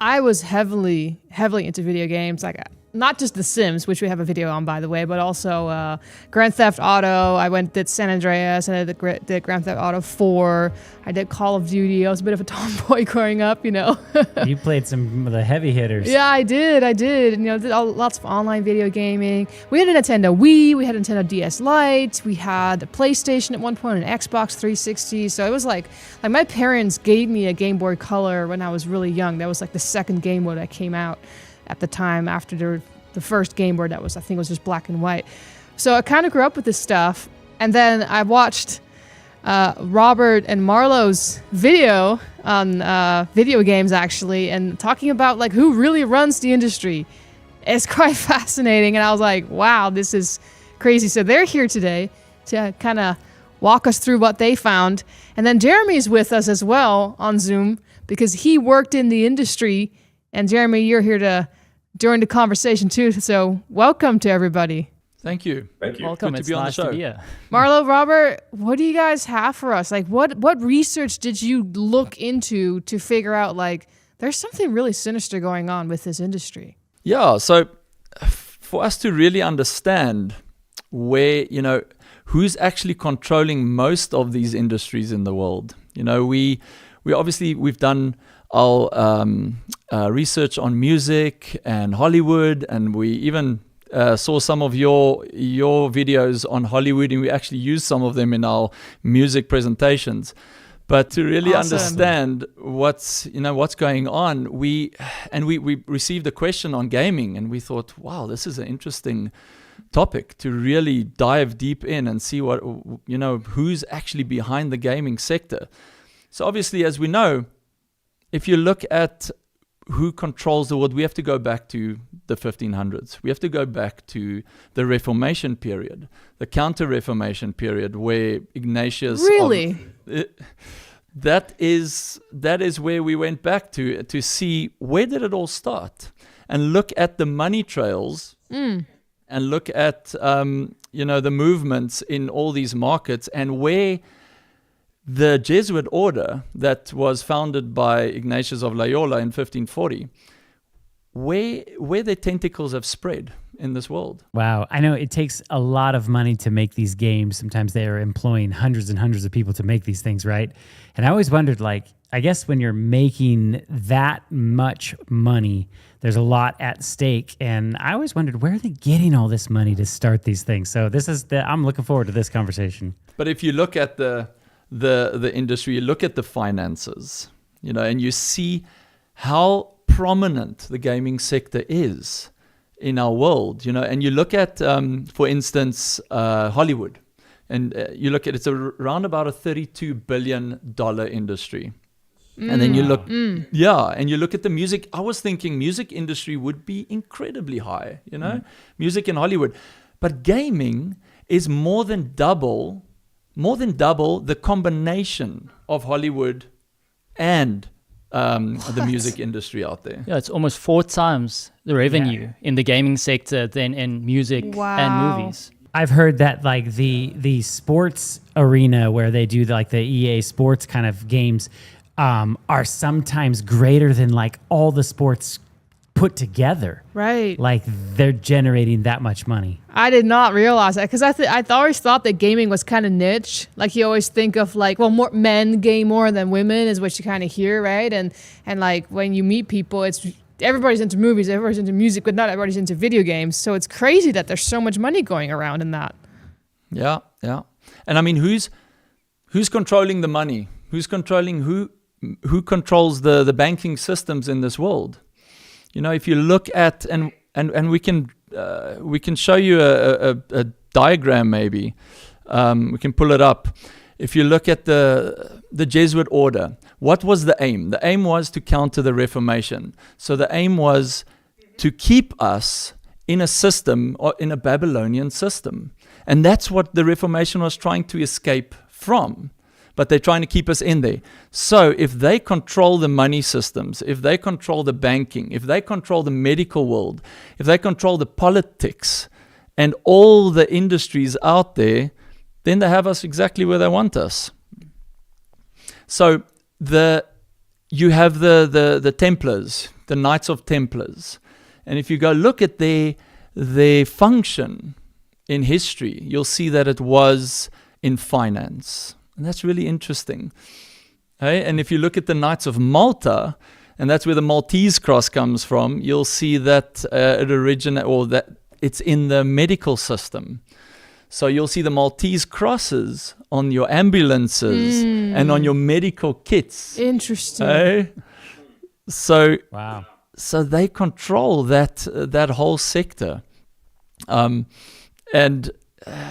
I was heavily into video games, like not just The Sims, which we have a video on, by the way, but also Grand Theft Auto. I did San Andreas, and I did Grand Theft Auto 4. I did Call of Duty. I was a bit of a tomboy growing up, you know. You played some of the heavy hitters. Yeah, I did. You know, did lots of online video gaming. We had a Nintendo Wii. We had a Nintendo DS Lite. We had a PlayStation at one point, an Xbox 360. So it was like my parents gave me a Game Boy Color when I was really young. That was like the second Game Boy that came out at the time after the first Game Boy that was, I think it was just black and white. So I kind of grew up with this stuff. And then I watched Robert and Marlowe's video on video games, actually, and talking about like who really runs the industry. It's quite fascinating. And I was like, wow, this is crazy. So they're here today to kind of walk us through what they found. And then Jeremy's with us as well on Zoom because he worked in the industry. And Jeremy, you're here during the conversation too. So welcome to everybody. Thank you. Welcome. Good to It's be on the nice show. to be here. Marlo, Robert, what do you guys have for us? Like what research did you look into to figure out like there's something really sinister going on with this industry? Yeah, so for us to really understand where, you know, who's actually controlling most of these industries in the world. You know, we've done our research on music and Hollywood, and we even saw some of your videos on Hollywood, and we actually used some of them in our music presentations. But to really understand what's going on, we received a question on gaming, and we thought, wow, this is an interesting topic to really dive deep in and see what, you know, who's actually behind the gaming sector. So obviously, as we know, if you look at who controls the world, we have to go back to the 1500s. We have to go back to the Reformation period, the Counter-Reformation period, where Ignatius... Really? That is where we went back to see where did it all start, and look at the money trails, and look at the movements in all these markets, and where the Jesuit order that was founded by Ignatius of Loyola in 1540, where their tentacles have spread in this world. Wow. I know it takes a lot of money to make these games. Sometimes they are employing hundreds and hundreds of people to make these things, right? And I always wondered, like, I guess when you're making that much money, there's a lot at stake. And I always wondered, where are they getting all this money to start these things? So I'm looking forward to this conversation. But if you look at the industry, you look at the finances, you know, and you see how prominent the gaming sector is in our world, you know, and you look at, for instance, Hollywood, and you look at it's around about a $32 billion industry. And then you look, and you look at the music. I was thinking music industry would be incredibly high, you know, music in Hollywood, but gaming is more than double the combination of Hollywood and the music industry out there. Yeah, it's almost 4 times the revenue in the gaming sector than in music and movies. I've heard that like the sports arena where they do like the EA sports kind of games are sometimes greater than like all the sports put together. Right. Like they're generating that much money. I did not realize that because I always thought that gaming was kind of niche. Like you always think of like, well, more men game more than women is what you kind of hear, right? And like when you meet people, it's everybody's into movies, everybody's into music, but not everybody's into video games. So it's crazy that there's so much money going around in that. Yeah. And I mean, who's controlling the money? Who's controlling who controls the banking systems in this world? You know, if you look at and we can show you a diagram maybe. We can pull it up. If you look at the Jesuit order, what was the aim? The aim was to counter the Reformation. So the aim was to keep us in a system, or in a Babylonian system. And that's what the Reformation was trying to escape from. But they're trying to keep us in there. So if they control the money systems, if they control the banking, if they control the medical world, if they control the politics and all the industries out there, then they have us exactly where they want us. So you have the Templars, the Knights of Templars. And if you go look at their function in history, you'll see that it was in finance. And that's really interesting. Okay? And if you look at the Knights of Malta, and that's where the Maltese cross comes from, you'll see that that it's in the medical system. So you'll see the Maltese crosses on your ambulances and on your medical kits. Interesting. Okay? So Wow. So they control that whole sector. And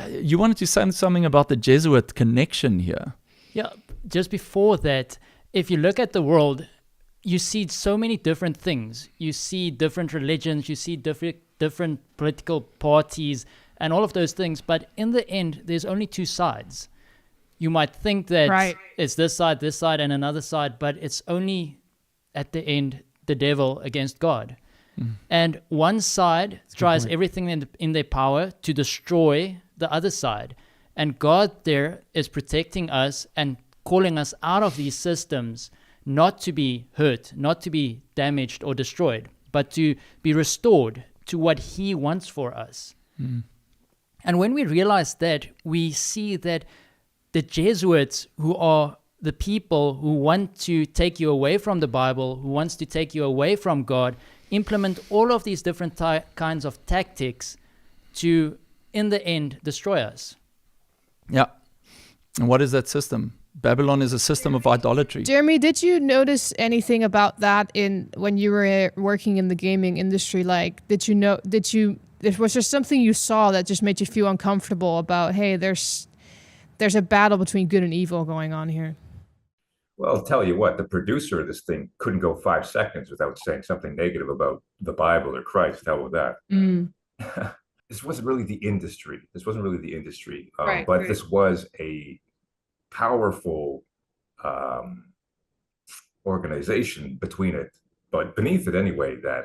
you wanted to say something about the Jesuit connection here. Yeah, just before that, if you look at the world, you see so many different things. You see different religions, you see different political parties, and all of those things. But in the end, there's only two sides. You might think that it's this side, and another side, but it's only at the end the devil against God. And one side tries everything in their power to destroy the other side. And God there is protecting us and calling us out of these systems, not to be hurt, not to be damaged or destroyed, but to be restored to what He wants for us. And when we realize that, we see that the Jesuits, who are the people who want to take you away from the Bible, who wants to take you away from God, implement all of these different kinds of tactics to, in the end, destroy us. Yeah. And what is that system? Babylon is a system of idolatry. Jeremy, did you notice anything about that when you were working in the gaming industry? Like, was there something you saw that just made you feel uncomfortable about, hey, there's a battle between good and evil going on here? Well, I'll tell you what, the producer of this thing couldn't go 5 seconds without saying something negative about the Bible or Christ. Hell with that. This wasn't really the industry. But this was a powerful organization beneath it anyway, that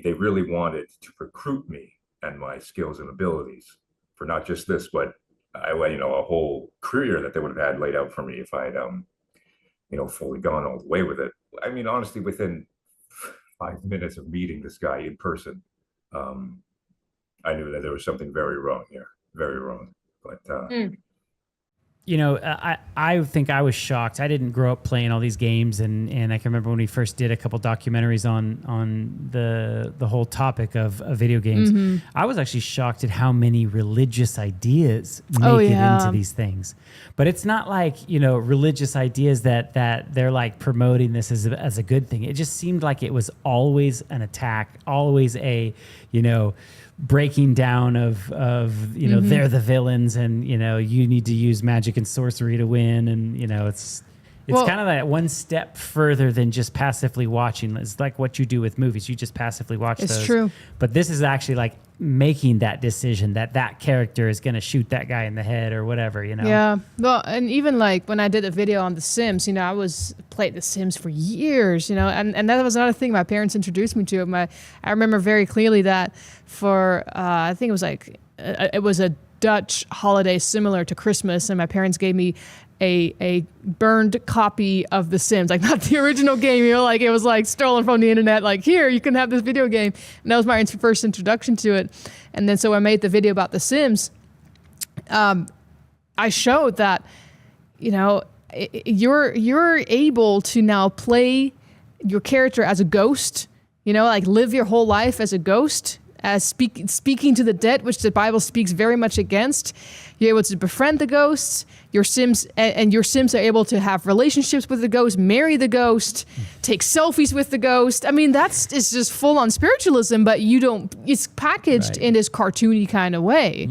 they really wanted to recruit me and my skills and abilities for not just this, but a whole career that they would have had laid out for me if I had fully gone all the way with it. I mean, honestly, within 5 minutes of meeting this guy in person, I knew that there was something very wrong here, very wrong. But I think I was shocked. I didn't grow up playing all these games, and I can remember when we first did a couple documentaries on the whole topic of video games. I was actually shocked at how many religious ideas make it into these things. But it's not like, religious ideas that they're like promoting this as a good thing. It just seemed like it was always an attack, always a, breaking down of they're the villains, and you need to use magic and sorcery to win, and it's kind of that one step further than just passively watching. It's like what you do with movies. You just passively watch those. It's true. But this is actually like making that decision that character is going to shoot that guy in the head or whatever, Yeah. Well, and even like when I did a video on The Sims, I played The Sims for years, and that was another thing my parents introduced me to. I remember very clearly that for, I think it was a Dutch holiday similar to Christmas, and my parents gave me a burned copy of The Sims, like not the original game, like it was like stolen from the internet, like here, you can have this video game. And that was my first introduction to it. And then so I made the video about The Sims. I showed that, you're able to now play your character as a ghost, like live your whole life as a ghost, as speaking to the dead, which the Bible speaks very much against. You're able to befriend the ghosts. Your Sims are able to have relationships with the ghost, marry the ghost, take selfies with the ghost. I mean, it's just full on spiritualism, but it's packaged in this cartoony kind of way.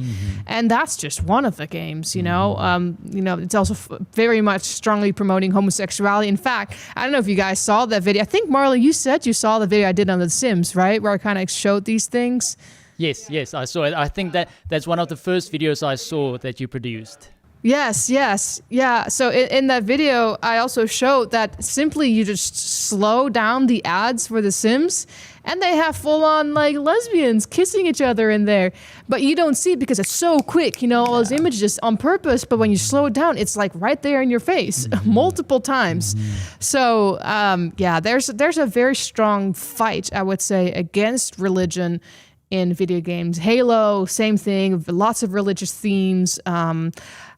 And that's just one of the games, it's also very much strongly promoting homosexuality. In fact, I don't know if you guys saw that video. I think, Marley, you said you saw the video I did on The Sims, right? Where I kind of showed these things. Yes, I saw it. I think that's one of the first videos I saw that you produced. Yes, yes, yeah. So in that video, I also showed that simply you just slow down the ads for The Sims, and they have full-on like lesbians kissing each other in there. But you don't see it because it's so quick, you know, all those images on purpose. But when you slow it down, it's like right there in your face multiple times. So yeah, there's a very strong fight, I would say, against religion in video games. Halo, same thing, lots of religious themes.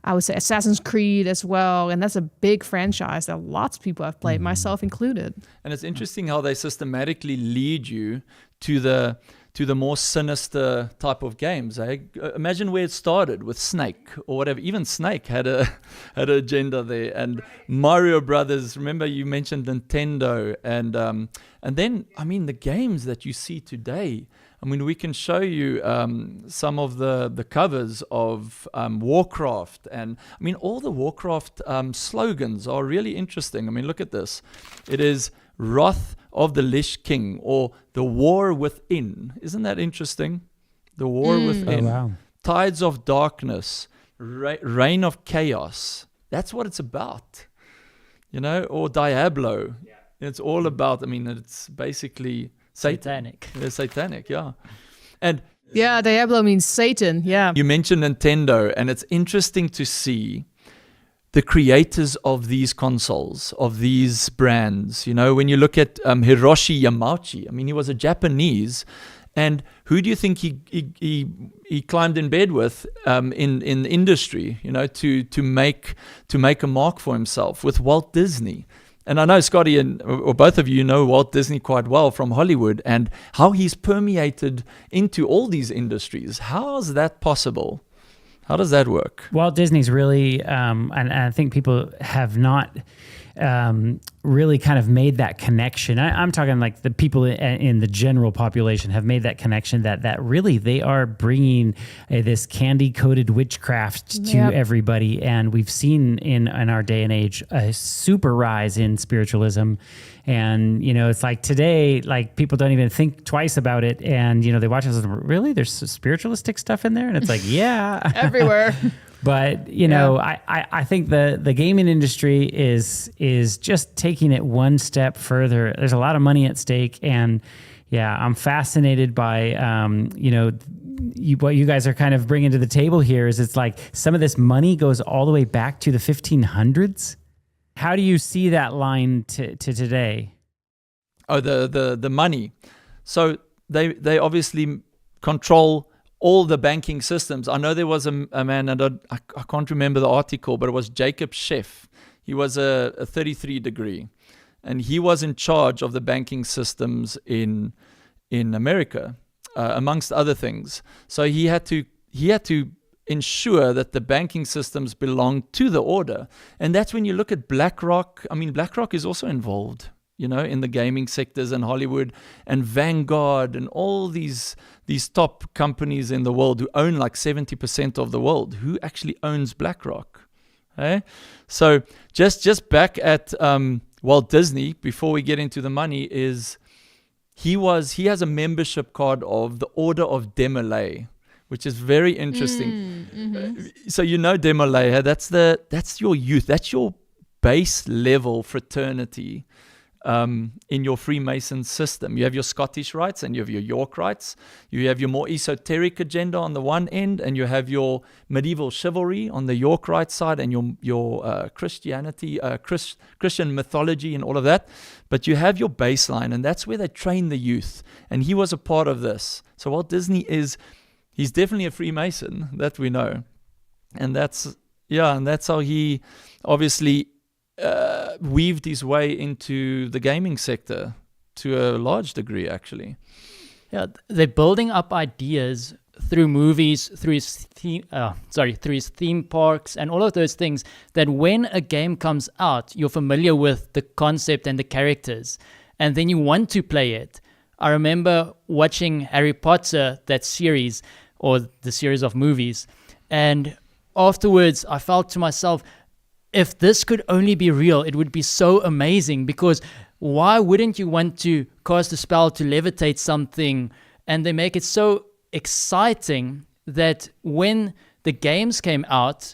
I would say Assassin's Creed as well, and that's a big franchise that lots of people have played, myself included. And it's interesting how they systematically lead you to the more sinister type of games. Imagine where it started with Snake or whatever. Even Snake had an agenda there. And Mario Brothers. Remember you mentioned Nintendo, and then I mean the games that you see today. I mean, we can show you some of the covers of Warcraft, and I mean, all the Warcraft slogans are really interesting. I mean, look at this. It is Wrath of the Lich King, or the War Within. Isn't that interesting? The War Within. Oh, wow. Tides of Darkness, Reign of Chaos. That's what it's about, you know, or Diablo. Yeah. It's all about, I mean, it's basically Satanic. They're satanic, yeah. And yeah, Diablo means Satan, yeah. You mentioned Nintendo, and it's interesting to see the creators of these consoles, of these brands. You know, when you look at Hiroshi Yamauchi, I mean, he was a Japanese, and who do you think he climbed in bed with in the industry, you know, to make a mark for himself with Walt Disney? And I know Scotty or both of you know Walt Disney quite well from Hollywood, and how he's permeated into all these industries. How is that possible? How does that work? Walt Disney's really, and I think people have not really kind of made that connection. I'm talking like the people in the general population have made that connection that really they are bringing this candy-coated witchcraft to everybody. And we've seen in our day and age a super rise in spiritualism. And, you know, it's like today, like people don't even think twice about it. And, you know, they watch us and really, there's spiritualistic stuff in there? And it's like, yeah. Everywhere. But, you know, I think the gaming industry is just taking it one step further. There's a lot of money at stake. And, yeah, I'm fascinated by, you know, what you guys are kind of bringing to the table here is it's like some of this money goes all the way back to the 1500s. How do you see that line to today? Oh, the money. So they obviously control all the banking systems. I know there was a man, and I can't remember the article, but it was Jacob Sheff. He was a 33 degree, and he was in charge of the banking systems in America, amongst other things. So he had to ensure that the banking systems belonged to the order. And that's when you look at BlackRock. I mean, BlackRock is also involved, you know, in the gaming sectors in Hollywood, and Vanguard and all these top companies in the world who own like 70% of the world. Who actually owns BlackRock? Okay? So just back at Walt Disney, before we get into the money, is he has a membership card of the Order of Demolay, which is very interesting. So you know Demolay, that's your youth, that's your base level fraternity in your Freemason system. You have your Scottish rites and you have your York rites. You have your more esoteric agenda on the one end, and you have your medieval chivalry on the York rite side, and your Christianity, Christian mythology and all of that. But you have your baseline, and that's where they train the youth. And he was a part of this. So Walt Disney he's definitely a Freemason, that we know. And that's how he obviously weaved his way into the gaming sector to a large degree, actually. Yeah, they're building up ideas through movies, through his theme parks and all of those things, that when a game comes out, you're familiar with the concept and the characters, and then you want to play it. I remember watching Harry Potter, that series, or the series of movies, and afterwards I felt to myself, if this could only be real, it would be so amazing, because why wouldn't you want to cast a spell to levitate something? And they make it so exciting that when the games came out,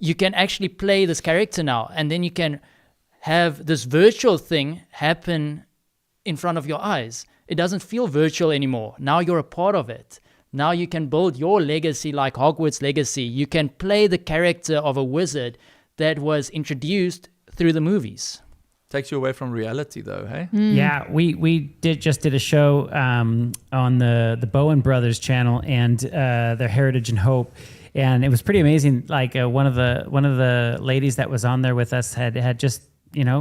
you can actually play this character now, and then you can have this virtual thing happen in front of your eyes. It doesn't feel virtual anymore. Now you're a part of it. Now you can build your legacy like Hogwarts legacy. You can play the character of a wizard that was introduced through the movies. Takes you away from reality, though, hey? Yeah, we just did a show on the Bowen Brothers channel and their Heritage and Hope, and it was pretty amazing. Like one of the ladies that was on there with us had just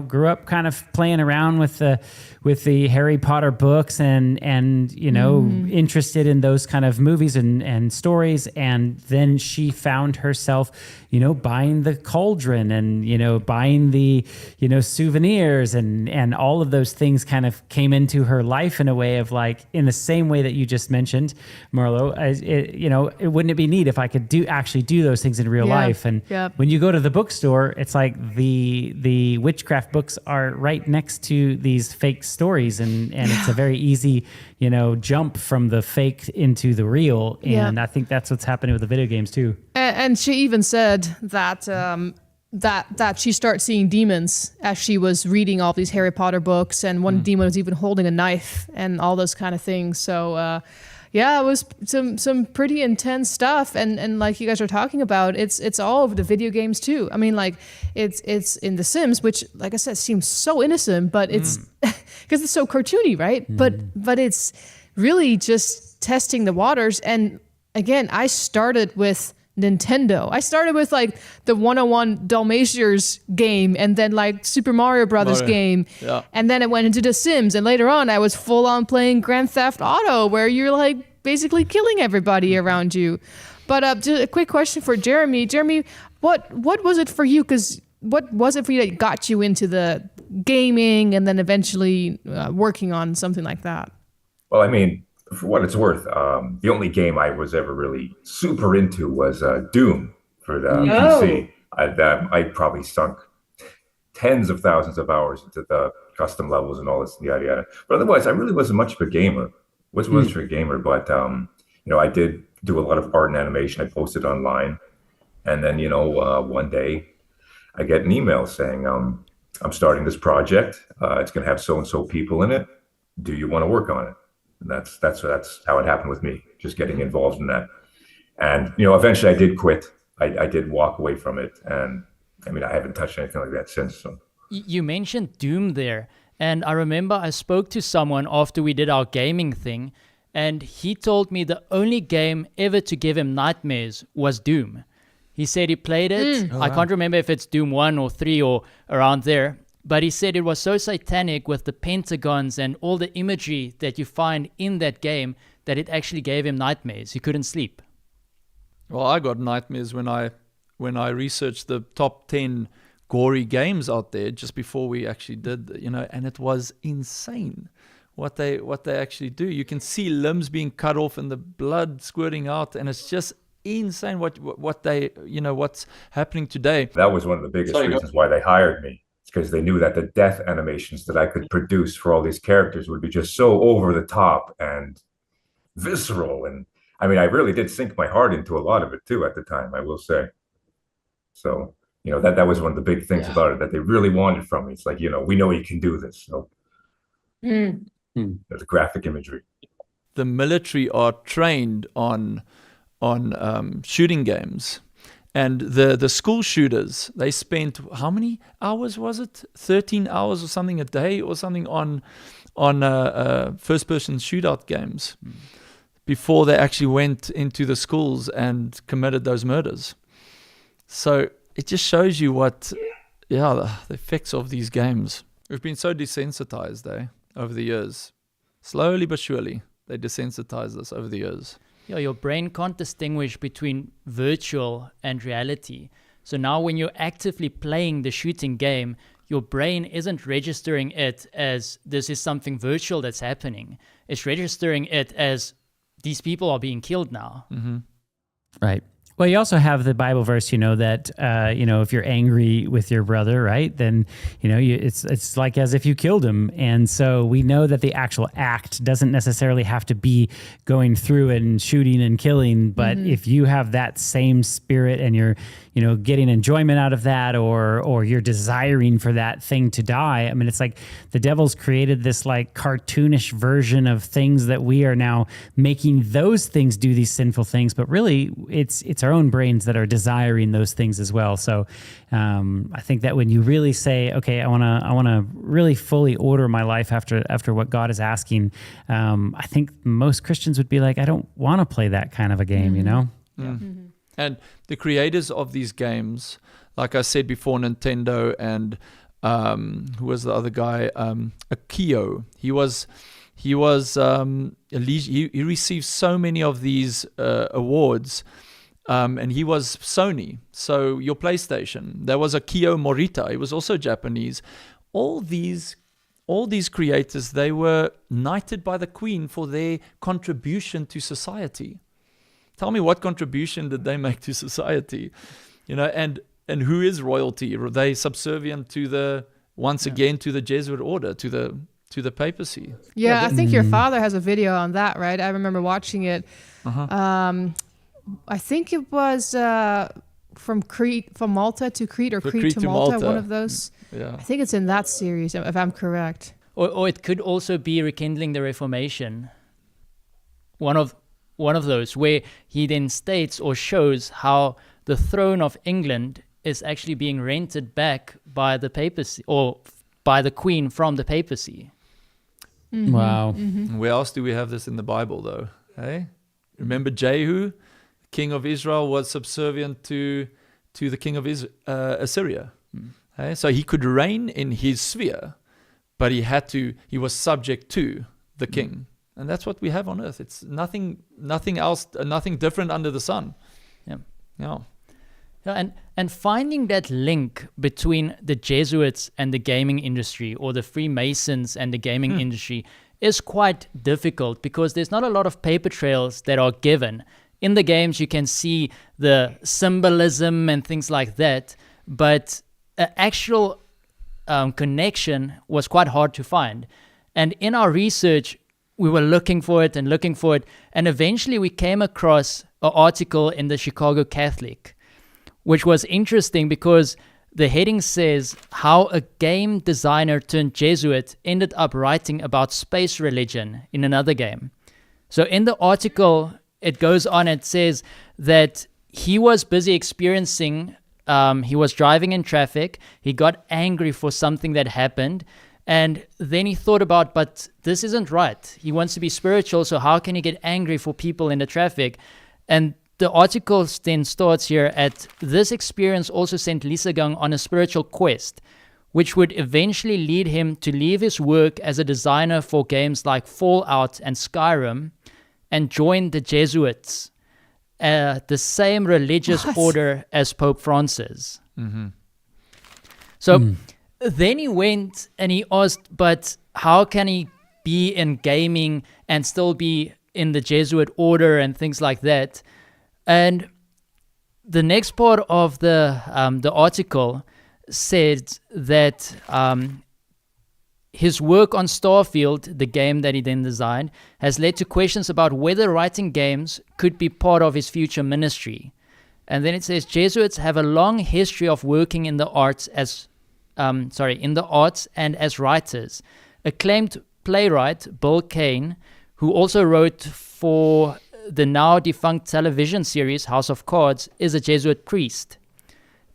grew up kind of playing around with the Harry Potter books and interested in those kind of movies and stories, and then she found herself buying the cauldron and buying the souvenirs and all of those things kind of came into her life in a way of like, in the same way that you just mentioned, Marlo. It wouldn't it be neat if I could actually do those things in real life? And when you go to the bookstore, it's like the witchcraft books are right next to these fake stories, and it's a very easy jump from the fake into the real, and I think that's what's happening with the video games too. And she even said that that she started seeing demons as she was reading all these Harry Potter books, and one demon was even holding a knife and all those kind of things. So it was some pretty intense stuff, and like you guys are talking about, it's all over the video games too. I mean, like it's in The Sims, which, like I said, seems so innocent, but it's because it's so cartoony, right? But it's really just testing the waters. And again, I started with Nintendo. I started with like the 101 Dalmatians game, and then like Super Mario Brothers game, and then it went into The Sims, and later on I was full on playing Grand Theft Auto, where you're like basically killing everybody around you. But just a quick question for Jeremy. Jeremy, what was it for you? Because what was it for you that got you into the gaming and then eventually working on something like that? Well, I mean, for what it's worth, the only game I was ever really super into was Doom for the PC. I probably sunk tens of thousands of hours into the custom levels and all this yada yada. But otherwise, I really wasn't much of a gamer. But I did do a lot of art and animation. I posted online, and then one day I get an email saying I'm starting this project. It's going to have so and so people in it. Do you want to work on it? And that's how it happened with me, just getting involved in that. And, eventually I did quit. I did walk away from it. And I mean, I haven't touched anything like that since. So. You mentioned Doom there. And I remember I spoke to someone after we did our gaming thing, and he told me the only game ever to give him nightmares was Doom. He said he played it. I can't remember if it's Doom 1 or 3 or around there. But he said it was so satanic with the pentagons and all the imagery that you find in that game that it actually gave him nightmares. He couldn't sleep. Well, I got nightmares when I researched the top 10 gory games out there just before we actually did, and it was insane what they actually do. You can see limbs being cut off and the blood squirting out, and it's just insane what they, what's happening today. That was one of the biggest reasons why they hired me. Because they knew that the death animations that I could produce for all these characters would be just so over the top and visceral. And I mean, I really did sink my heart into a lot of it too at the time, I will say. So, that was one of the big things about it that they really wanted from me. It's like, we know you can do this. So there's graphic imagery. The military are trained on shooting games. And the school shooters, they spent, how many hours was it? 13 hours or something a day or something on first-person shootout games before they actually went into the schools and committed those murders. So it just shows you the effects of these games. We've been so desensitized, over the years. Slowly but surely, they desensitize us over the years. Yeah, your brain can't distinguish between virtual and reality. So now when you're actively playing the shooting game, your brain isn't registering it as this is something virtual that's happening. It's registering it as these people are being killed now. Right. Well, you also have the Bible verse, that if you're angry with your brother, right, then it's like as if you killed him. And so we know that the actual act doesn't necessarily have to be going through and shooting and killing, but if you have that same spirit and you're getting enjoyment out of that, or you're desiring for that thing to die. I mean, it's like the devil's created this like cartoonish version of things that we are now making those things do these sinful things, but really it's our own brains that are desiring those things as well. So I think that when you really say, okay, I want to really fully order my life after what God is asking, I think most Christians would be like, I don't want to play that kind of a game, And the creators of these games, like I said before, Nintendo and who was the other guy? Akio. He received so many of these awards, and he was Sony. So your PlayStation. There was Akio Morita. He was also Japanese. All these creators, they were knighted by the Queen for their contribution to society. Tell me, what contribution did they make to society? And who is royalty? Are they subservient to the Jesuit order, to the papacy? Yeah, I think your father has a video on that, right? I remember watching it. I think it was from Malta to Crete, or Crete to Malta, one of those. Yeah. I think it's in that series, if I'm correct. Or it could also be Rekindling the Reformation. One of those, where he then states or shows how the throne of England is actually being rented back by the papacy, or by the Queen from the papacy. Wow. Where else do we have this in the Bible, though? Hey, remember Jehu, king of Israel, was subservient to the king of Assyria. Hey? So he could reign in his sphere, but he was subject to the king. And that's what we have on earth. It's nothing else, nothing different under the sun. Yeah. And finding that link between the Jesuits and the gaming industry, or the Freemasons and the gaming industry, is quite difficult, because there's not a lot of paper trails that are given. In the games, you can see the symbolism and things like that, but an actual connection was quite hard to find. And in our research, we were looking for it, and eventually we came across an article in the Chicago Catholic, which was interesting because the heading says how a game designer turned Jesuit ended up writing about space religion in another game. So in the article, it goes on, it says that he was busy experiencing, he was driving in traffic, he got angry for something that happened, and then he thought about, but this isn't right. He wants to be spiritual, so how can he get angry for people in the traffic? And the article then starts here at, this experience also sent Lisagang on a spiritual quest, which would eventually lead him to leave his work as a designer for games like Fallout and Skyrim and join the Jesuits, the same religious order as Pope Francis. So then he went and he asked, but how can he be in gaming and still be in the Jesuit order and things like that? And the next part of the article said that his work on Starfield, the game that he then designed, has led to questions about whether writing games could be part of his future ministry. And then it says, Jesuits have a long history of working in the arts and as writers. Acclaimed playwright Bill Kane, who also wrote for the now defunct television series House of Cards, is a Jesuit priest.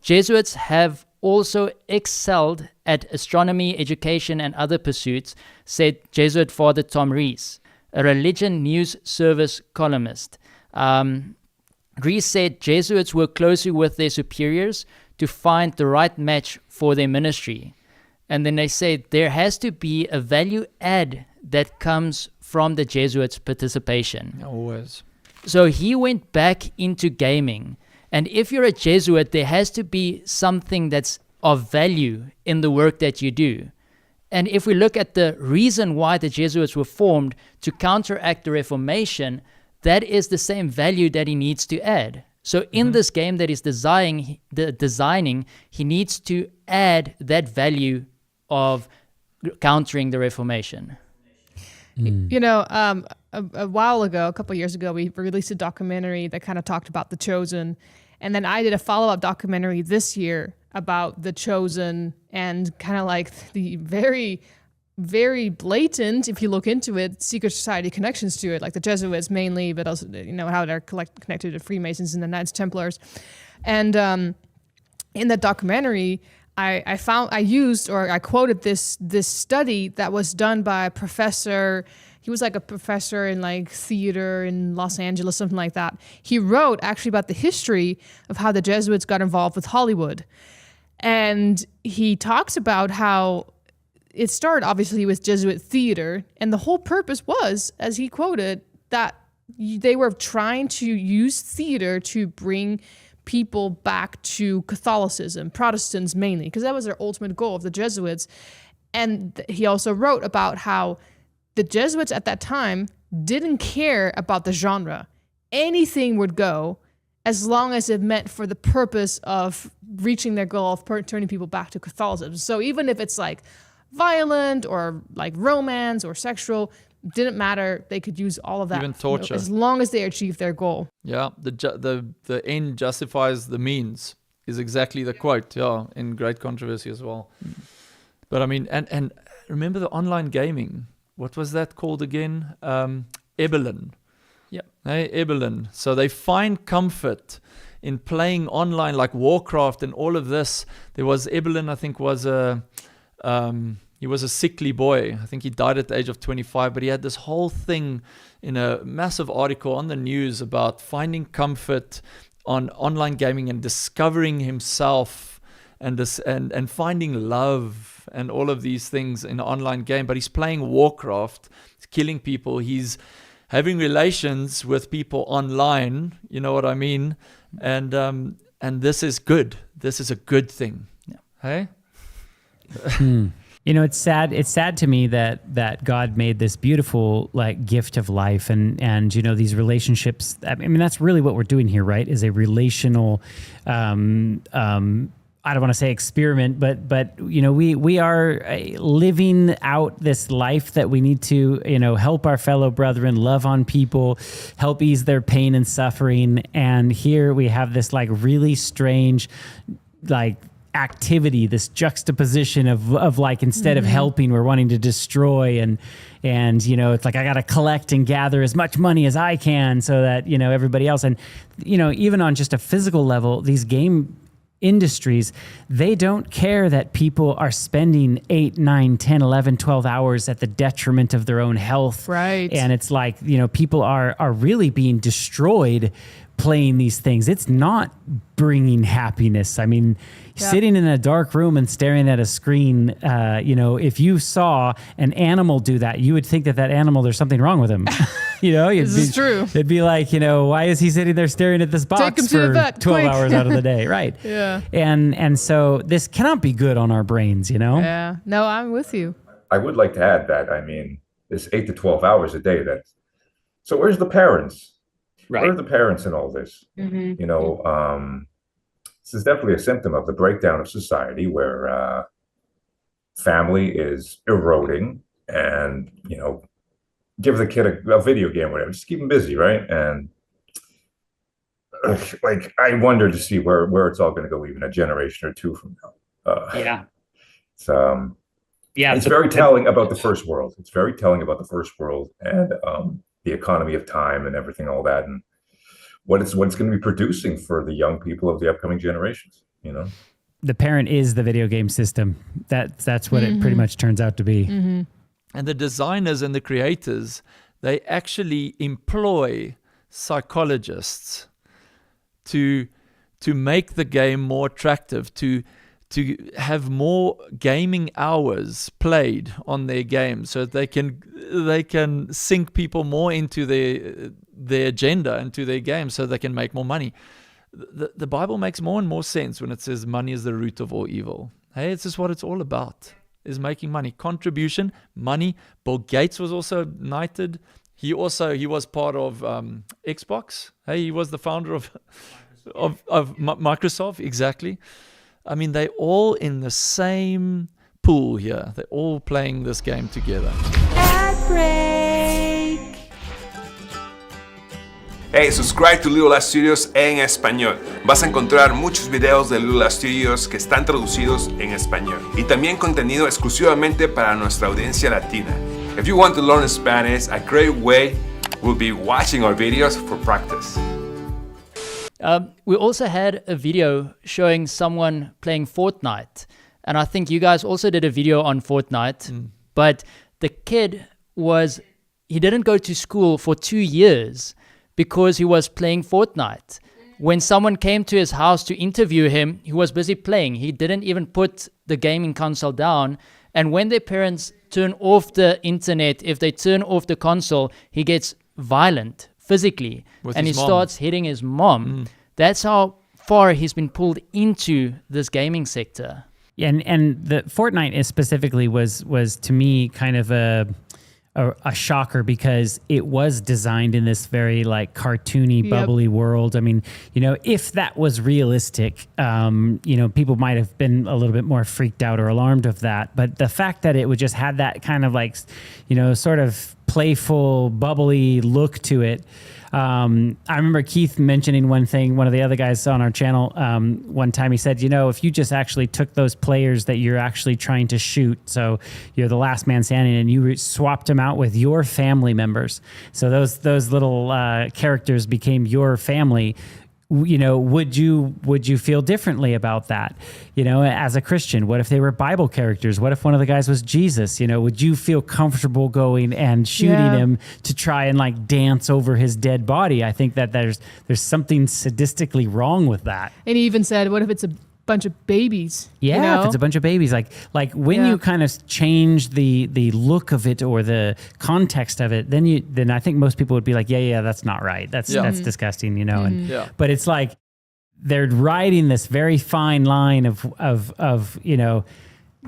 Jesuits have also excelled at astronomy, education, and other pursuits, said Jesuit Father Tom Rees, a religion news service columnist. Rees said Jesuits work closely with their superiors to find the right match for their ministry. And then they say there has to be a value add that comes from the Jesuits' participation. Always. So he went back into gaming. And if you're a Jesuit, there has to be something that's of value in the work that you do. And if we look at the reason why the Jesuits were formed, to counteract the Reformation, that is the same value that he needs to add. So in this game that he's designing, he needs to add that value of countering the Reformation. You know, a while ago, a couple of years ago, we released a documentary that kind of talked about The Chosen. And then I did a follow-up documentary this year about The Chosen and kind of like the very, very blatant, if you look into it, secret society connections to it, like the Jesuits mainly, but also, you know, how they're connected to Freemasons and the Knights Templars. And in that documentary, I quoted this study that was done by a professor. He was like a professor in like theater in Los Angeles, something like that. He wrote actually about the history of how the Jesuits got involved with Hollywood. And he talks about how it started obviously with Jesuit theater. And the whole purpose was, as he quoted, that they were trying to use theater to bring people back to Catholicism, Protestants mainly, because that was their ultimate goal of the Jesuits. And he also wrote about how the Jesuits at that time didn't care about the genre. Anything would go as long as it meant for the purpose of reaching their goal of turning people back to Catholicism. So even if it's like violent or like romance or sexual, didn't matter. They could use all of that, even torture, as long as they achieved their goal. Yeah, the end justifies the means is exactly the quote. Yeah, in Great Controversy as well. But I mean, and remember the online gaming. What was that called again? Ebelin. Yeah. Hey, Ebelin. So they find comfort in playing online, like Warcraft and all of this. There was Ebelin, I think, was he was a sickly boy. I think he died at the age of 25, but he had this whole thing in a massive article on the news about finding comfort on online gaming and discovering himself and finding love and all of these things in an online game. But he's playing Warcraft, he's killing people, he's having relations with people online, you know what I mean? And this is good. This is a good thing. Yeah. Hey? You know, it's sad. It's sad to me that God made this beautiful like gift of life, and you know, these relationships. I mean, that's really what we're doing here, right? Is a relational. I don't want to say experiment, but you know, we are living out this life that we need to, you know, help our fellow brethren, love on people, help ease their pain and suffering. And here we have this like really strange, like, activity, this juxtaposition of like, instead of helping, we're wanting to destroy, and you know, it's like I got to collect and gather as much money as I can so that, you know, everybody else. And you know, even on just a physical level, these game industries, they don't care that people are spending 8, 9, 10, 11, 12 hours at the detriment of their own health. Right. And it's like, you know, people are really being destroyed playing these things. It's not bringing happiness. I mean, sitting in a dark room and staring at a screen, you know, if you saw an animal do that, you would think that animal, there's something wrong with him. You know, This is true. It'd be like, you know, why is he sitting there staring at this box for 12 hours out of the day? Right. Yeah. And so this cannot be good on our brains, you know? Yeah. No, I'm with you. I would like to add that, I mean, it's 8 to 12 hours a day. So where's the parents? Right. Where are the parents in all this? You know, this is definitely a symptom of the breakdown of society where family is eroding, and, you know, give the kid a video game or whatever, just keep him busy, right? And like, I wonder to see where it's all going to go even a generation or two from now. Yeah. It's very telling about the first world. It's very telling about the first world and the economy of time and everything, all that, and what it's going to be producing for the young people of the upcoming generations. You know, the parent is the video game system. That's what it pretty much turns out to be. And the designers and the creators, they actually employ psychologists to make the game more attractive, to have more gaming hours played on their games, so they can sink people more into their agenda, into their game, so they can make more money. The Bible makes more and more sense when it says money is the root of all evil. Hey, it's just what it's all about, is making money. Contribution, money. Bill Gates was also knighted. He was part of Xbox. Hey, he was the founder of Microsoft, exactly. I mean, they're all in the same pool here. They're all playing this game together. Ad break. Hey, subscribe to Lula Studios en español. Vas a encontrar muchos videos de Lula Studios que están traducidos en español y también contenido exclusivamente para nuestra audiencia latina. If you want to learn Spanish, a great way will be watching our videos for practice. We also had a video showing someone playing Fortnite. And I think you guys also did a video on Fortnite. But the kid he didn't go to school for 2 years because he was playing Fortnite. When someone came to his house to interview him, he was busy playing. He didn't even put the gaming console down. And when their parents turn off the internet, if they turn off the console, he gets violent physically. And he starts hitting his mom. That's how far he's been pulled into this gaming sector. Yeah, and the Fortnite is specifically was to me kind of a shocker because it was designed in this very like cartoony, bubbly world. I mean, if that was realistic, people might have been a little bit more freaked out or alarmed of that. But the fact that it would just had that kind of like, sort of playful, bubbly look to it. I remember Keith mentioning one thing, one of the other guys on our channel, one time he said, if you just actually took those players that you're actually trying to shoot, so you're the last man standing, and you swapped them out with your family members, so those little characters became your family, would you feel differently about that? As a Christian, what if they were Bible characters? What if one of the guys was Jesus? Would you feel comfortable going and shooting him to try and like dance over his dead body? I think that there's something sadistically wrong with that. And he even said, what if it's a bunch of babies? Yeah, if it's a bunch of babies, like when you kind of change the look of it or the context of it, then I think most people would be like, yeah, that's not right. That's disgusting, But it's like they're riding this very fine line of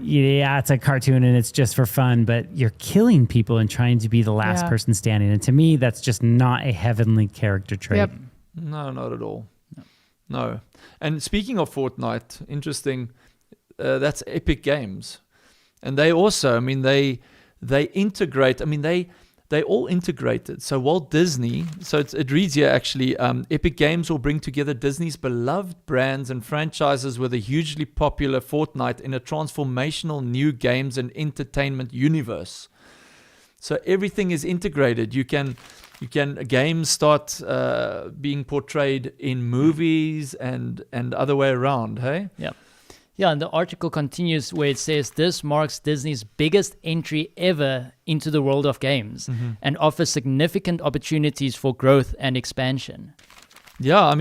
it's a cartoon and it's just for fun, but you're killing people and trying to be the last person standing. And to me, that's just not a heavenly character trait. Yep. No, not at all. No. And speaking of Fortnite, interesting, that's Epic Games. And they also, they integrate, they all integrated. So Walt Disney, so it reads here actually, Epic Games will bring together Disney's beloved brands and franchises with a hugely popular Fortnite in a transformational new games and entertainment universe. So everything is integrated. Games start being portrayed in movies and other way around, hey? Yeah. Yeah, and the article continues where it says this marks Disney's biggest entry ever into the world of games and offers significant opportunities for growth and expansion. Yeah,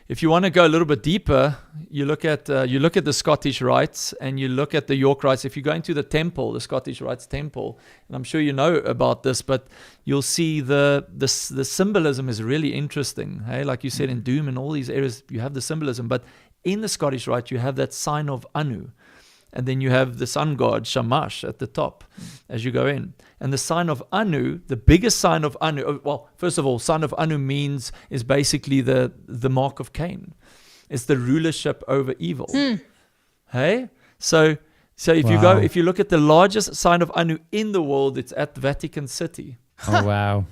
if you want to go a little bit deeper, you look at the Scottish rites and you look at the York rites. If you go into the temple, the Scottish rites temple, and I'm sure you know about this, but you'll see the symbolism is really interesting. Hey, like you said in Doom and all these areas, you have the symbolism. But in the Scottish rite, you have that sign of Anu. And then you have the sun god, Shamash, at the top as you go in. And the sign of Anu, the biggest sign of Anu, well, first of all, sign of Anu is basically the mark of Cain. It's the rulership over evil. Hey? So if you look at the largest sign of Anu in the world, it's at the Vatican City. Oh, wow.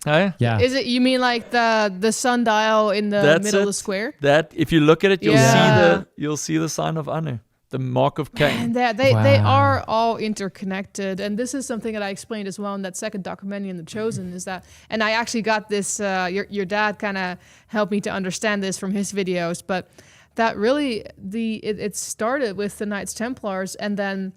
Hey? Yeah. Is it, you mean like the sundial in the middle of the square? That, if you look at it, you'll see the sign of Anu. The mark of Cain. They are all interconnected, and this is something that I explained as well in that second documentary in The Chosen. Is that, and I actually got this. Your dad kind of helped me to understand this from his videos, but that really it started with the Knights Templars, and then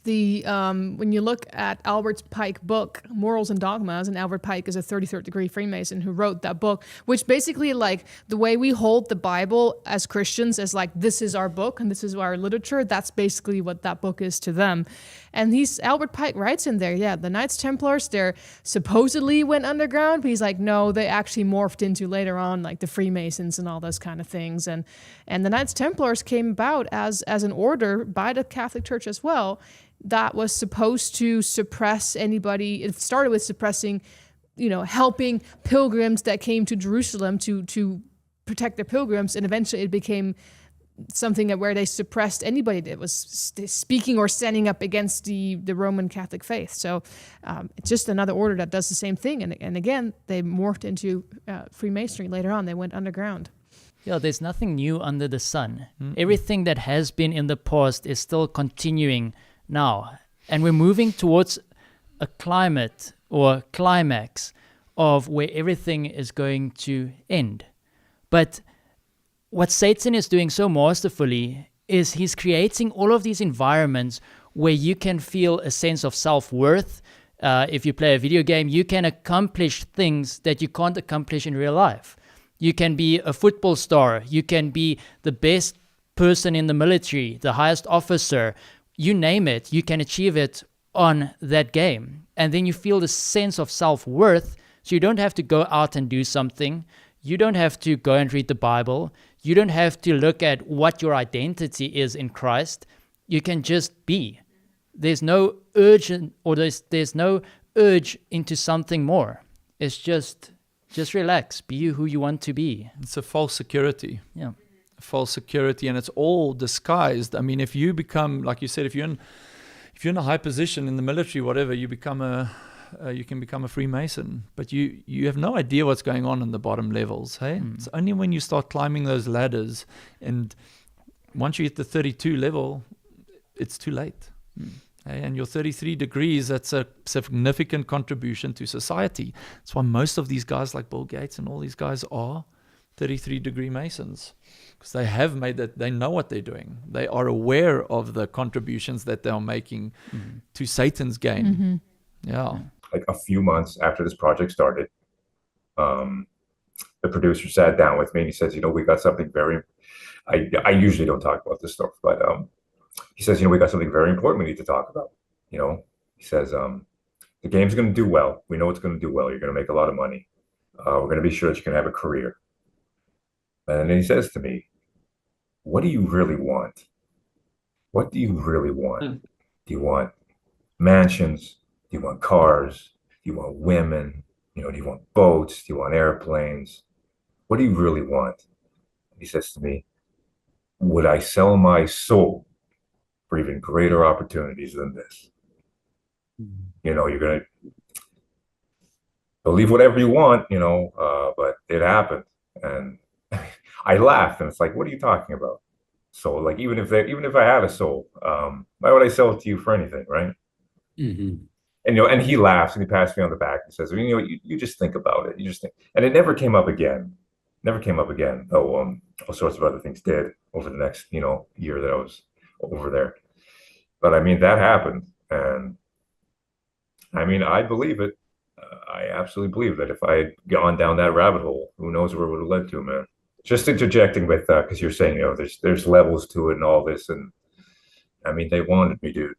when you look at Albert Pike's book, Morals and Dogmas, and Albert Pike is a 33rd degree Freemason who wrote that book, which basically like the way we hold the Bible as Christians as like, this is our book and this is our literature. That's basically what that book is to them. And Albert Pike writes in there, the Knights Templars, they're supposedly went underground, but he's like, no, they actually morphed into later on like the Freemasons and all those kind of things. And the Knights Templars came about as an order by the Catholic Church as well, that was supposed to suppress anybody. It started with suppressing, helping pilgrims that came to Jerusalem to protect their pilgrims, and eventually it became something where they suppressed anybody that was speaking or standing up against the Roman Catholic faith. So it's just another order that does the same thing. And again, they morphed into Freemasonry later on. They went underground. Yeah, there's nothing new under the sun. Everything that has been in the past is still continuing now. And we're moving towards a climate or climax of where everything is going to end. But what Satan is doing so masterfully is he's creating all of these environments where you can feel a sense of self-worth. If you play a video game, you can accomplish things that you can't accomplish in real life. You can be a football star. You can be the best person in the military, the highest officer. You name it, you can achieve it on that game. And then you feel the sense of self-worth, so you don't have to go out and do something. You don't have to go and read the Bible. You don't have to look at what your identity is in Christ. You can just be. There's no there's no urge into something more. It's just relax. Be who you want to be. It's a false security. Yeah. A false security, and it's all disguised. I mean, if you become, like you said, if you're in a high position in the military, whatever, you can become a Freemason, but you have no idea what's going on in the bottom levels. Hey, it's only when you start climbing those ladders, and once you hit the 32 level, it's too late. Hey, and your 33 degrees, that's a significant contribution to society. That's why most of these guys like Bill Gates and all these guys are 33-degree Masons, because they have made that, they know what they're doing. They are aware of the contributions that they are making to Satan's gain. Yeah. Like a few months after this project started, the producer sat down with me and he says, we got something very, I usually don't talk about this stuff, but he says, we got something very important we need to talk about. He says, the game's going to do well. We know it's going to do well. You're going to make a lot of money. We're going to be sure that you can have a career. And then he says to me, what do you really want? What do you really want? Do you want mansions? Do you want cars? Do you want women? Do you want boats? Do you want airplanes? What do you really want? He says to me, would I sell my soul for even greater opportunities than this? You're going to believe whatever you want, but it happened. And I laughed, and it's like, what are you talking about? So, like, even if I had a soul, why would I sell it to you for anything, right? And and he laughs and he pats me on the back and says, you just think about it. You just think, and it never came up again. Though all sorts of other things did over the next year that I was over there. But I mean, that happened, and I mean, I believe it. I absolutely believe that if I had gone down that rabbit hole, who knows where it would have led to, man. Just interjecting with because you're saying there's levels to it and all this, and I mean, they wanted me, dude.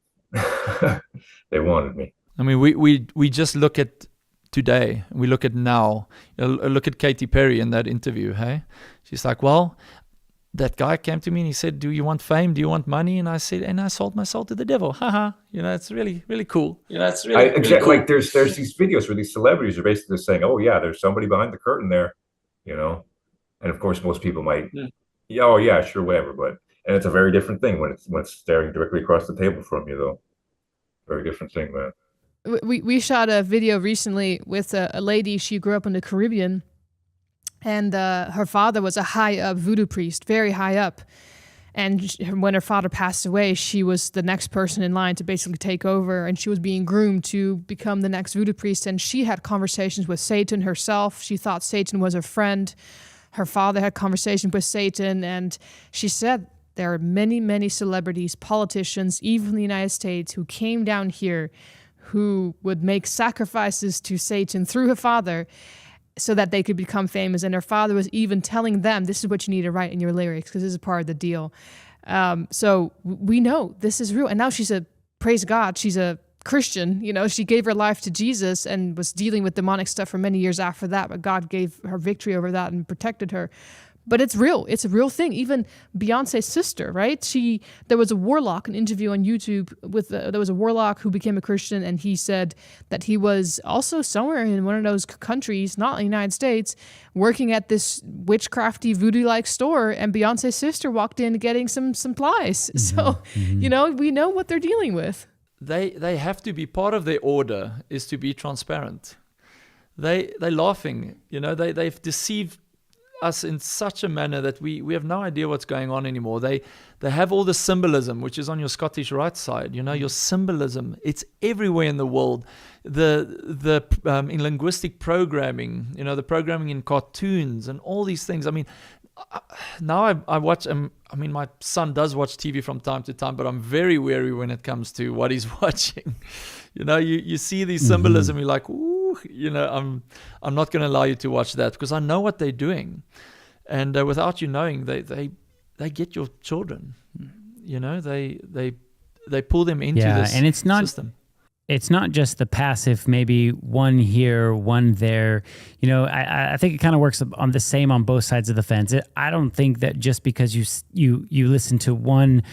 They wanted me. I mean, we just look at today. We look at now. Look at Katy Perry in that interview. Hey, she's like, well, that guy came to me and he said, do you want fame? Do you want money? And I said, and I sold my soul to the devil. Haha. It's really, really cool. It's really, really cool. Like there's these videos where these celebrities are basically saying, oh yeah, there's somebody behind the curtain there, And of course, most people might, oh yeah, sure, whatever. And it's a very different thing when it's staring directly across the table from you, though. Very different thing, man. We shot a video recently with a lady. She grew up in the Caribbean, and her father was a high up voodoo priest, very high up. And when her father passed away, she was the next person in line to basically take over, and she was being groomed to become the next voodoo priest. And she had conversations with Satan herself. She thought Satan was her friend. Her father had conversations with Satan, and she said there are many, many celebrities, politicians, even in the United States, who came down here who would make sacrifices to Satan through her father so that they could become famous. And her father was even telling them, this is what you need to write in your lyrics, because this is part of the deal. So we know this is real. And now praise God, she's a Christian. She gave her life to Jesus and was dealing with demonic stuff for many years after that, but God gave her victory over that and protected her. But it's real. It's a real thing. Even Beyonce's sister, right? There was a warlock, an interview on YouTube there was a warlock who became a Christian, and he said that he was also somewhere in one of those countries, not the United States, working at this witchcrafty voodoo-like store, and Beyonce's sister walked in getting some supplies. So, we know what they're dealing with. They have to be part of their order is to be transparent. They're laughing, they've deceived us in such a manner that we have no idea what's going on anymore. They have all the symbolism, which is on your Scottish right side. Your symbolism, it's everywhere in the world. The in linguistic programming, the programming in cartoons and all these things. I mean, now I watch. My son does watch TV from time to time, but I'm very wary when it comes to what he's watching. You see these symbolism, you're like, ooh. I'm not going to allow you to watch that because I know what they're doing, and without you knowing, they get your children. They pull them into this and it's not system. It's not just the passive, maybe one here, one there. I think it kind of works on the same on both sides of the fence. I don't think that just because you listen to one,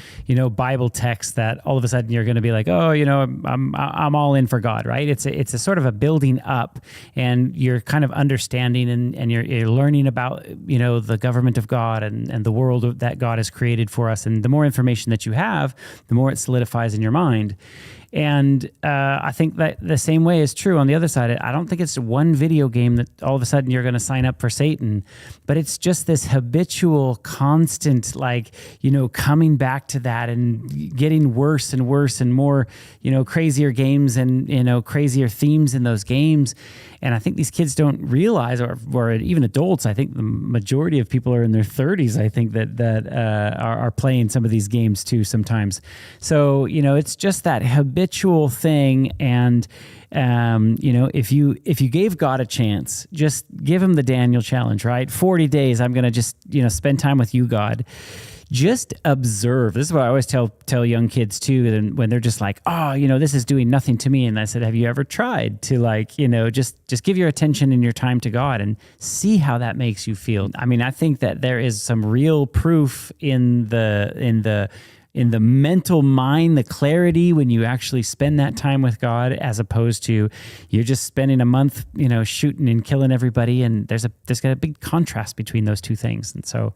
Bible text that all of a sudden you're going to be like, oh, I'm all in for God, right? It's a sort of a building up, and you're kind of understanding and you're learning about, the government of God and the world that God has created for us. And the more information that you have, the more it solidifies in your mind. And I think that the same way is true on the other side. I don't think it's one video game that all of a sudden you're going to sign up for Satan, but it's just this habitual, constant, coming back to that and getting worse and worse and more, crazier games and, crazier themes in those games. And I think these kids don't realize, or even adults, I think the majority of people are in their 30s, I think that are playing some of these games too sometimes. So, it's just that habitual thing. And, if you gave God a chance, just give him the Daniel challenge, right? 40 days, I'm going to just, spend time with you, God. Just observe. This is what I always tell young kids too, when they're just like, oh, this is doing nothing to me. And I said, have you ever tried to just give your attention and your time to God and see how that makes you feel? I mean, I think that there is some real proof in the mental mind, the clarity when you actually spend that time with God, as opposed to you're just spending a month, shooting and killing everybody. And there's got a big contrast between those two things. And so,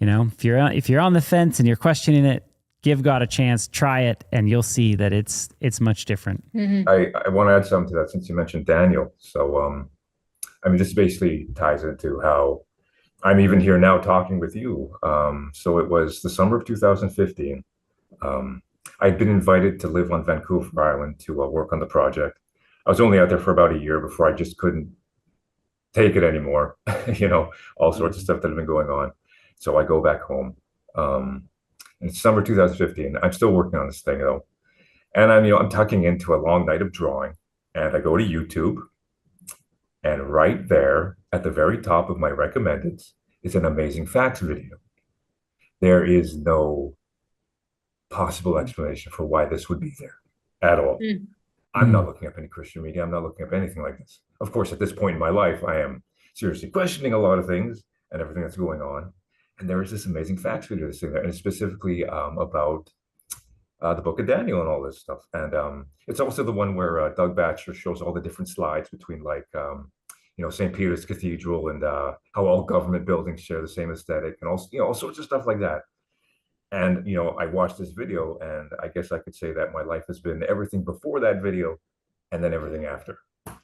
if you're on the fence and you're questioning it, give God a chance, try it, and you'll see that it's much different. Mm-hmm. I want to add something to that since you mentioned Daniel. So, this basically ties into how I'm even here now talking with you. So it was the summer of 2015. I'd been invited to live on Vancouver Island to work on the project. I was only out there for about a year before I just couldn't take it anymore. All sorts of stuff that had been going on. So I go back home. And it's summer 2015. I'm still working on this thing though. And I'm tucking into a long night of drawing, and I go to YouTube, and right there at the very top of my recommendeds is an amazing facts video. There is no possible explanation for why this would be there at all. I'm not looking up any Christian media. I'm not looking up anything like this. Of course, at this point in my life, I am seriously questioning a lot of things and everything that's going on. And there is this amazing facts video that's in there, and it's specifically about the book of Daniel and all this stuff. And it's also the one where Doug Batchelor shows all the different slides between St. Peter's Cathedral and how all government buildings share the same aesthetic, and also, all sorts of stuff like that. And, I watched this video, and I guess I could say that my life has been everything before that video and then everything after.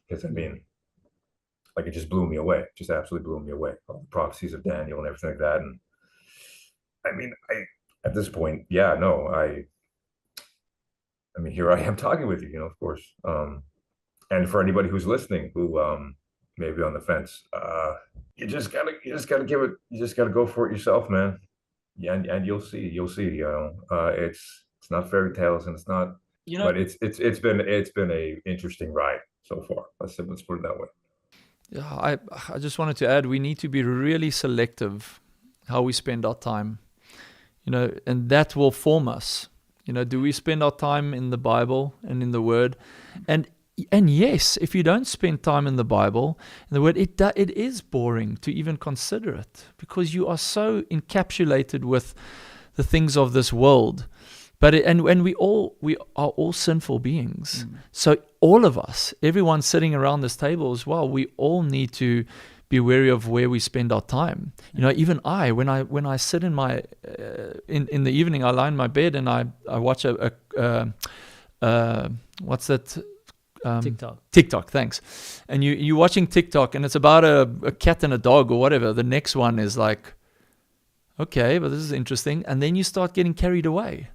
Because it just blew me away, just absolutely blew me away. All the prophecies of Daniel and everything like that. And at this point, here I am talking with you, of course. And for anybody who's listening, who may be on the fence, you just gotta give it, you just gotta go for it yourself, man. Yeah, and you'll see, it's not fairy tales, and it's not, but it's been a interesting ride so far. Let's put it that way. Yeah, I just wanted to add, we need to be really selective how we spend our time, and that will form us. Do we spend our time in the Bible and in the Word? And And yes, if you don't spend time in the Bible, in the Word, it is boring to even consider it, because you are so encapsulated with the things of this world. But we are all sinful beings. So all of us, everyone sitting around this table as well, we all need to be wary of where we spend our time. Even I, when I sit in my in the evening, I lie in my bed and I watch what's that? TikTok, thanks. And you're watching TikTok, and it's about a cat and a dog or whatever. The next one is like, okay, but this is interesting. And then you start getting carried away.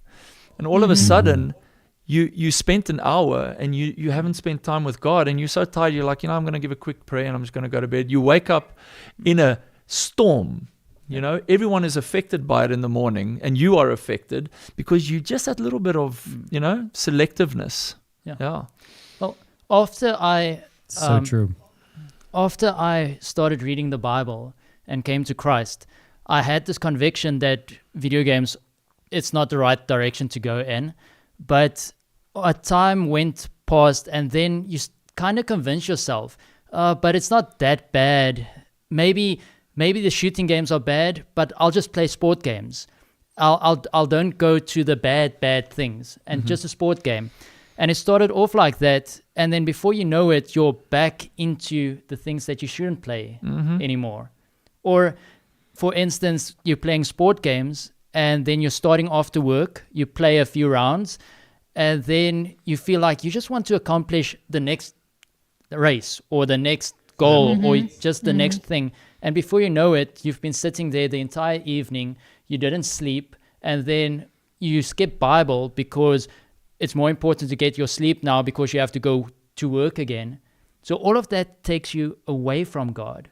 And all of a sudden, you spent an hour and you haven't spent time with God, and you're so tired, you're like, I'm going to give a quick prayer and I'm just going to go to bed. You wake up in a storm. Everyone is affected by it in the morning, and you are affected because you just had a little bit of, selectiveness. Yeah. Well, after I true. After I started reading the Bible and came to Christ, I had this conviction that video games, it's not the right direction to go in. But a time went past, and then you kind of convince yourself, but it's not that bad. Maybe the shooting games are bad, but I'll just play sport games. I'll don't go to the bad things, and just a sport game. And it started off like that, and then before you know it, you're back into the things that you shouldn't play anymore. Or, for instance, you're playing sport games, and then you're starting after work, you play a few rounds, and then you feel like you just want to accomplish the next race or the next goal or just the next thing. And before you know it, you've been sitting there the entire evening, you didn't sleep, and then you skip Bible because it's more important to get your sleep now because you have to go to work again. So all of that takes you away from God.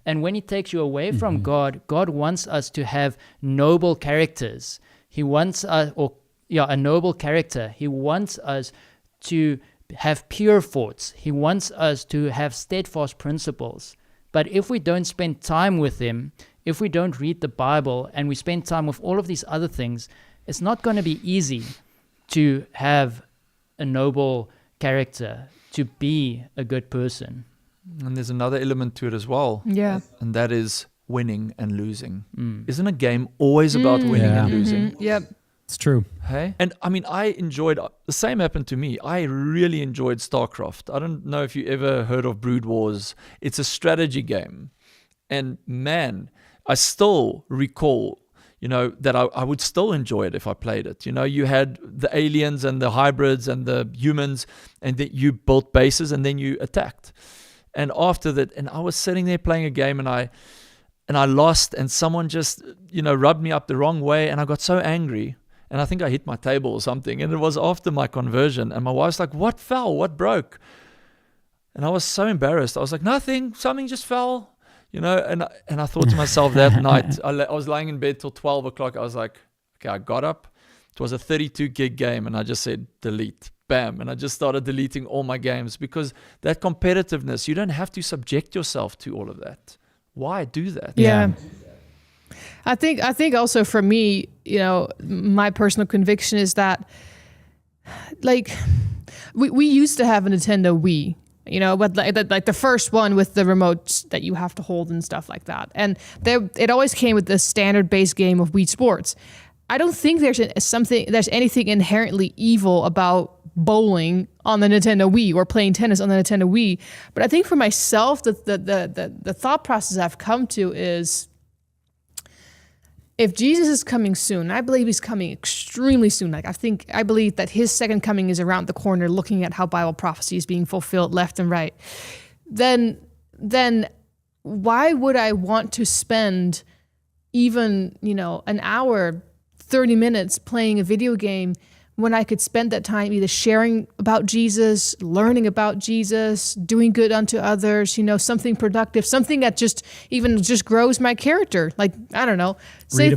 And when He takes you away from God, God wants us to have noble characters. He wants us, a noble character. He wants us to have pure thoughts. He wants us to have steadfast principles. But if we don't spend time with Him, if we don't read the Bible and we spend time with all of these other things, it's not going to be easy to have a noble character, to be a good person. And there's another element to it as well. Yeah. And that is winning and losing. Isn't a game always about winning and losing? Yep. It's true. Hey? And I mean, I enjoyed, the same happened to me. I really enjoyed StarCraft. I don't know if you ever heard of Brood Wars. It's a strategy game. And man, I still recall, that I would still enjoy it if I played it. You had the aliens and the hybrids and the humans, and that you built bases and then you attacked. And after that, and I was sitting there playing a game, and I lost, and someone just, rubbed me up the wrong way, and I got so angry. And I think I hit my table or something. And it was after my conversion. And my wife's like, what fell? What broke? And I was so embarrassed. I was like, nothing. Something just fell. And I thought to myself that night, I was lying in bed till 12 o'clock. I was like, okay, I got up. It was a 32 gig game. And I just said, delete. Bam. And I just started deleting all my games, because that competitiveness, you don't have to subject yourself to all of that. Why do that? Yeah. I think also for me, my personal conviction is that, like, we used to have a Nintendo Wii, but like the first one with the remotes that you have to hold and stuff like that. And it always came with the standard base game of Wii Sports. I don't think there's anything inherently evil about bowling on the Nintendo Wii or playing tennis on the Nintendo Wii. But I think for myself, the thought process I've come to is, if Jesus is coming soon, I believe He's coming extremely soon. I believe that His second coming is around the corner, looking at how Bible prophecy is being fulfilled left and right. Then why would I want to spend even, an hour, 30 minutes playing a video game when I could spend that time either sharing about Jesus, learning about Jesus, doing good unto others, something productive, something that just grows my character. Like, I don't know. Read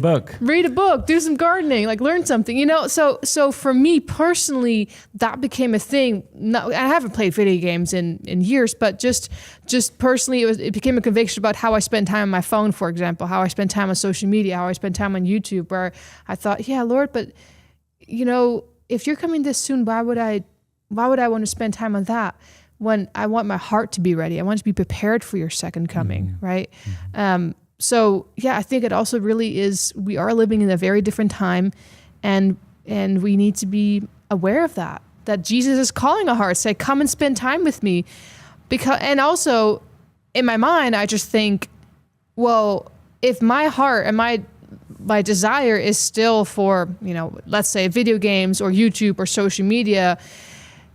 a book, do some gardening, like learn something, So for me personally, that became a thing. I haven't played video games in years, but just personally, it became a conviction about how I spend time on my phone, for example, how I spend time on social media, how I spend time on YouTube, where I thought, yeah, Lord, but if you're coming this soon, why would I why would I want to spend time on that when I want my heart to be ready? I want to be prepared for your second coming, right? So yeah, I think it also really is, we are living in a very different time, and we need to be aware of that Jesus is calling our hearts, say, come and spend time with me. And also in my mind, I just think, well, if my heart and my desire is still for, let's say video games or YouTube or social media,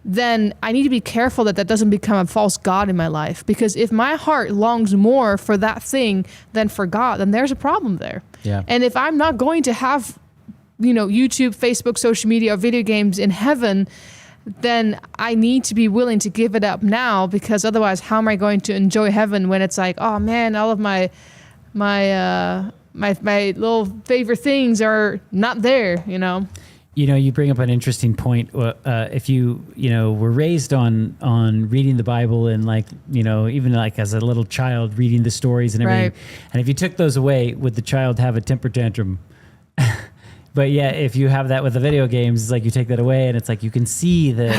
then I need to be careful that doesn't become a false god in my life. Because if my heart longs more for that thing than for God, then there's a problem there. Yeah. And if I'm not going to have, YouTube, Facebook, social media, or video games in heaven, then I need to be willing to give it up now, because otherwise how am I going to enjoy heaven when it's like, oh man, all of my little favorite things are not there, You bring up an interesting point. If you were raised on reading the Bible and even as a little child reading the stories and everything, right. And if you took those away, would the child have a temper tantrum? But yeah, if you have that with the video games, it's like you take that away and it's like you can see the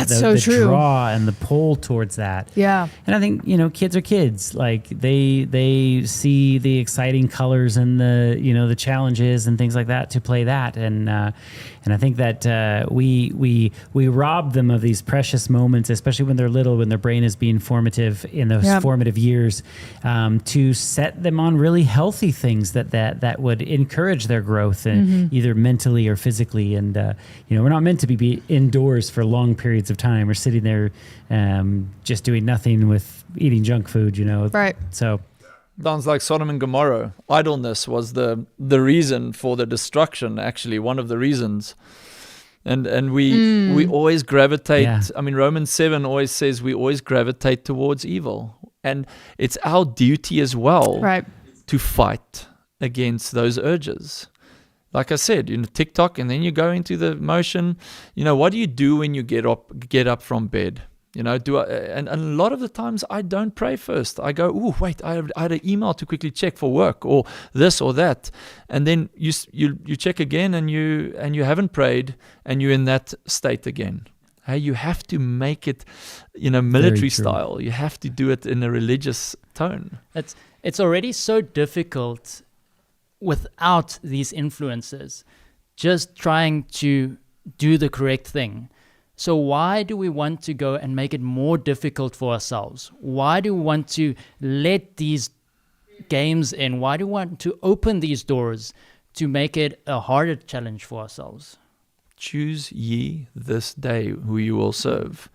draw and the pull towards that. Yeah. And I think, kids are kids. Like they see the exciting colors and the challenges and things like that to play that. And I think that we rob them of these precious moments, especially when they're little, when their brain is being formative in those formative years, to set them on really healthy things that would encourage their growth and either mentally or physically. And we're not meant to be indoors for long periods of time or sitting there just doing nothing with eating junk food, Right. So Sounds like Sodom and Gomorrah. Idleness was the reason for the destruction, actually, one of the reasons. And we always gravitate. Yeah. I mean, Romans 7 always says we always gravitate towards evil. And it's our duty as well Right. to fight against those urges. Like I said, TikTok, and then you go into the motion. What do you do when you get up from bed? And a lot of the times I don't pray first. I go, oh wait, I had an email to quickly check for work or this or that, and then you check again and you haven't prayed and you're in that state again. Hey, you have to make it, military style. You have to do it in a religious tone. It's already so difficult without these influences, just trying to do the correct thing. So why do we want to go and make it more difficult for ourselves? Why do we want to let these games in? Why do we want to open these doors to make it a harder challenge for ourselves? Choose ye this day who you will serve.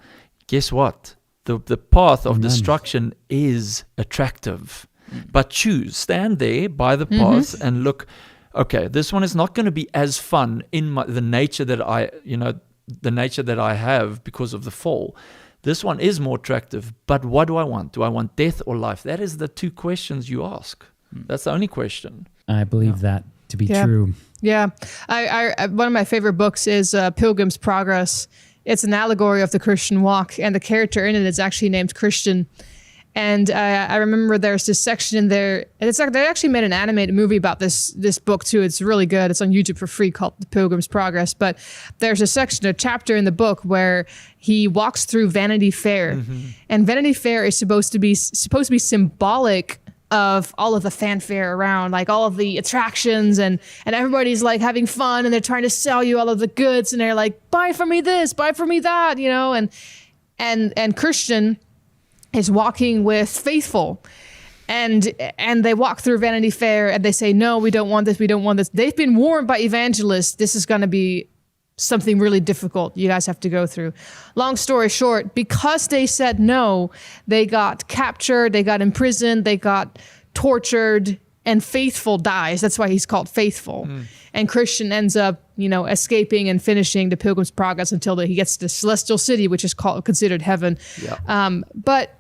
Guess what? The path of destruction is attractive. But stand there by the path and look, okay, this one is not going to be as fun in the nature that I have because of the fall. This one is more attractive, but what do I want? Do I want death or life? That is the two questions you ask. That's the only question. I believe that to be true. Yeah. I one of my favorite books is Pilgrim's Progress. It's an allegory of the Christian walk, and the character in it is actually named Christian. And I remember there's this section in there, and they actually made an animated movie about this book too. It's really good. It's on YouTube for free, called The Pilgrim's Progress. But there's a chapter in the book where he walks through Vanity Fair, and Vanity Fair is supposed to be symbolic of all of the fanfare around, like all of the attractions, and everybody's like having fun, and they're trying to sell you all of the goods, and they're like, buy for me this, buy for me that, and Christian is walking with Faithful, and they walk through Vanity Fair and they say, no, we don't want this, we don't want this. They've been warned by evangelists, this is going to be something really difficult you guys have to go through. Long story short, because they said no, they got captured, they got imprisoned, they got tortured, and Faithful dies. That's why he's called Faithful. And Christian ends up, escaping and finishing the Pilgrim's Progress until he gets to the Celestial City, which is considered heaven. Yeah. But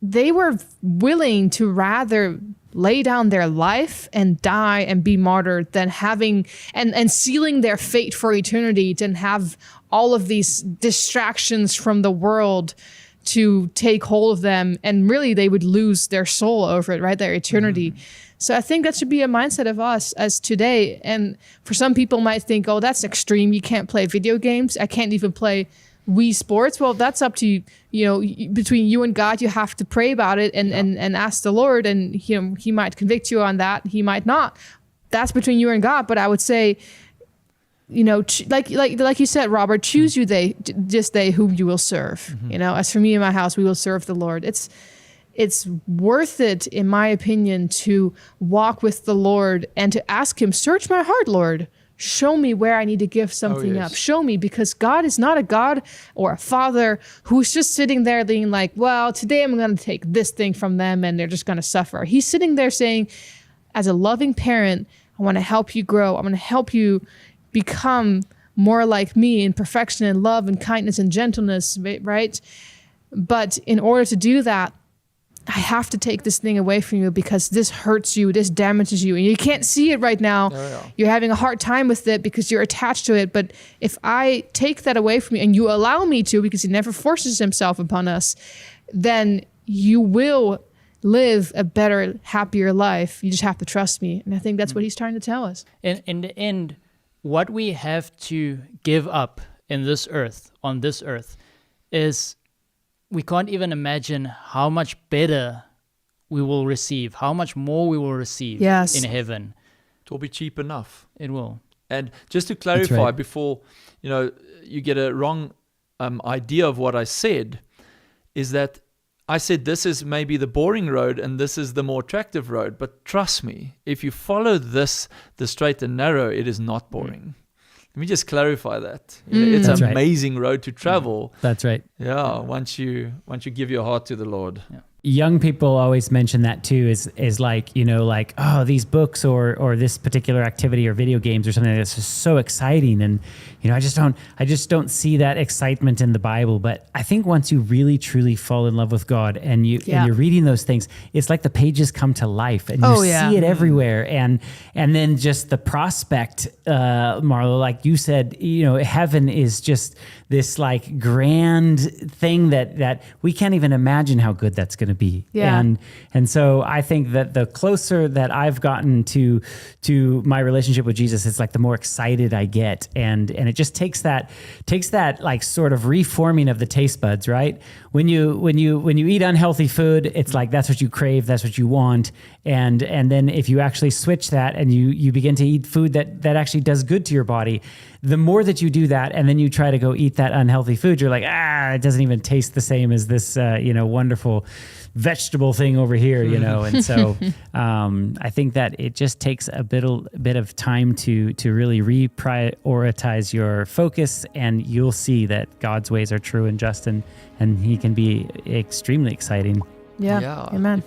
they were willing to rather lay down their life and die and be martyred than having and sealing their fate for eternity, than have all of these distractions from the world to take hold of them, and really they would lose their soul over it, right? Their eternity. So I think that should be a mindset of us as today. And for some people might think, oh, that's extreme. You can't play video games. I can't even play Wii Sports, well, that's up to between you and God. You have to pray about it and ask the Lord, and he might convict you on that. He might not. That's between you and God. But I would say, like you said, Robert, choose you they whom you will serve. As for me and my house, we will serve the Lord. It's worth it, in my opinion, to walk with the Lord and to ask him, search my heart, Lord. Show me where I need to give something up. Show me, because God is not a God or a father who's just sitting there being like, well, today I'm going to take this thing from them and they're just going to suffer. He's sitting there saying, as a loving parent, I want to help you grow. I'm going to help you become more like me in perfection and love and kindness and gentleness, right? But in order to do that, I have to take this thing away from you because this hurts you, this damages you, and you can't see it right now. You're having a hard time with it because you're attached to it. But if I take that away from you and you allow me to, because he never forces himself upon us, then you will live a better, happier life. You just have to trust me. And I think that's what he's trying to tell us. In the end, what we have to give up on this earth, is we can't even imagine how much better we will receive, how much more we will receive in heaven. It will be cheap enough. It will. And just to clarify, before you get a wrong idea of what I said, is that I said this is maybe the boring road and this is the more attractive road. But trust me, if you follow the straight and narrow, it is not boring. Let me just clarify that. It's an amazing road to travel. That's right. Yeah, once you give your heart to the Lord. Yeah. Young people always mention that too, is like, oh, these books or this particular activity or video games or something that's just so exciting. And, I just don't see that excitement in the Bible. But I think once you really, truly fall in love with God and you're reading those things, it's like the pages come to life and you see it everywhere. And then just the prospect, Marlo, like you said, heaven is just this like grand thing that we can't even imagine how good that's going to be. Yeah. And so I think that the closer that I've gotten to my relationship with Jesus, it's like the more excited I get. And it just takes that like sort of reforming of the taste buds, right? When you eat unhealthy food, it's like that's what you crave, that's what you want. And then if you actually switch that and you begin to eat food that actually does good to your body, the more that you do that and then you try to go eat that unhealthy food, you're like, it doesn't even taste the same as this wonderful vegetable thing over here, And so I think that it just takes a bit of time to really reprioritize your focus, and you'll see that God's ways are true and just, and he can be extremely exciting. Yeah. Amen.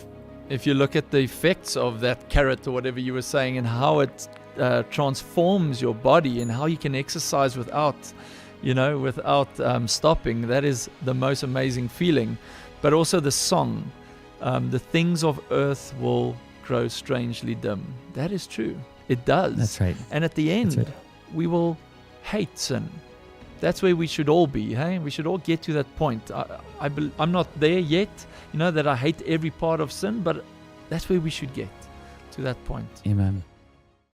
If you look at the effects of that carrot or whatever you were saying, and how it transforms your body and how you can exercise without stopping, that is the most amazing feeling. But also the song, the things of earth will grow strangely dim. That is true. It does. That's right. And at the end, we will hate sin. That's where we should all be. Hey, we should all get to that point. I'm not there yet, that I hate every part of sin, but that's where we should get to that point. Amen.